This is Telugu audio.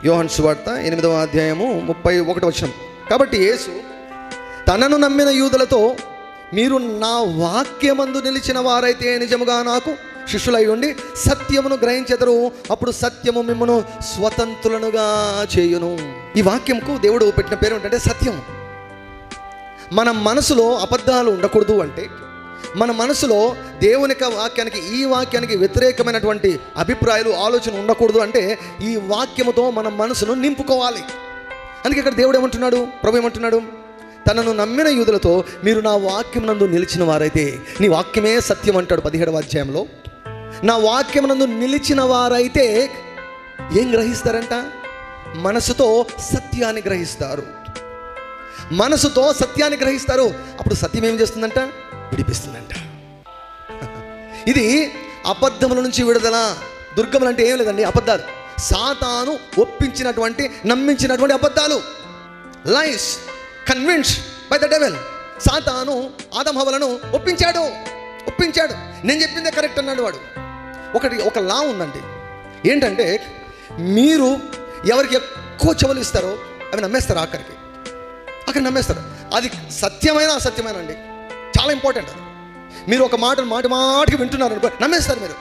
యోహాను సువార్త 8వ అధ్యాయము 31వ వచనం. కాబట్టి యేసు తనను నమ్మిన యూదులతో, మీరు నా వాక్యమందు నిలిచిన వారైతే నిజముగా నాకు శిష్యులై ఉండి సత్యమును గ్రహించెదరు, అప్పుడు సత్యము మిమ్మును స్వతంత్రులనుగా చేయును. ఈ వాక్యంకు దేవుడు పెట్టిన పేరు ఏంటంటే సత్యం. మన మనసులో అబద్ధాలు ఉండకూడదు అంటే, మన మనసులో దేవుని వాక్యానికి, ఈ వాక్యానికి వ్యతిరేకమైనటువంటి అభిప్రాయాలు, ఆలోచన ఉండకూడదు అంటే ఈ వాక్యముతో మన మనసును నింపుకోవాలి. అందుకే ఇక్కడ దేవుడు ఏమంటున్నాడు, ప్రభు ఏమంటున్నాడు, తనను నమ్మిన యూదులతో మీరు నా వాక్యం నందు నిలిచిన వారైతే, నీ వాక్యమే సత్యం అంటాడు 17వ అధ్యాయంలో. నా వాక్యం నందు నిలిచిన వారైతే ఏం గ్రహిస్తారంట? మనసుతో సత్యాన్ని గ్రహిస్తారు. మనసుతో సత్యాన్ని గ్రహిస్తారు. అప్పుడు సత్యం ఏం చేస్తుందంట? విడిపిస్తుందంట. ఇది అబద్ధముల నుంచి విడుదల. దుర్గములు అంటే ఏం లేదండి, అబద్ధాలు. సాతాను ఒప్పించినటువంటి, నమ్మించినటువంటి అబద్ధాలు, లైస్ కన్విన్స్డ్ బై ద డెవిల్. సాతాను ఆదం హవ్వలను ఒప్పించాడు. నేను చెప్పిందే కరెక్ట్ అన్నాడు వాడు. ఒక లా ఉందండి, ఏంటంటే మీరు ఎవరికి ఎక్కువ చెవులు ఇస్తారో అవి నమ్మేస్తారు. అక్కడ నమ్మేస్తారు. అది సత్యమైన అసత్యమైన అండి, చాలా ఇంపార్టెంట్. మీరు ఒక మాటకి వింటున్నారు అనుకో, నమ్మేస్తారు మీరు.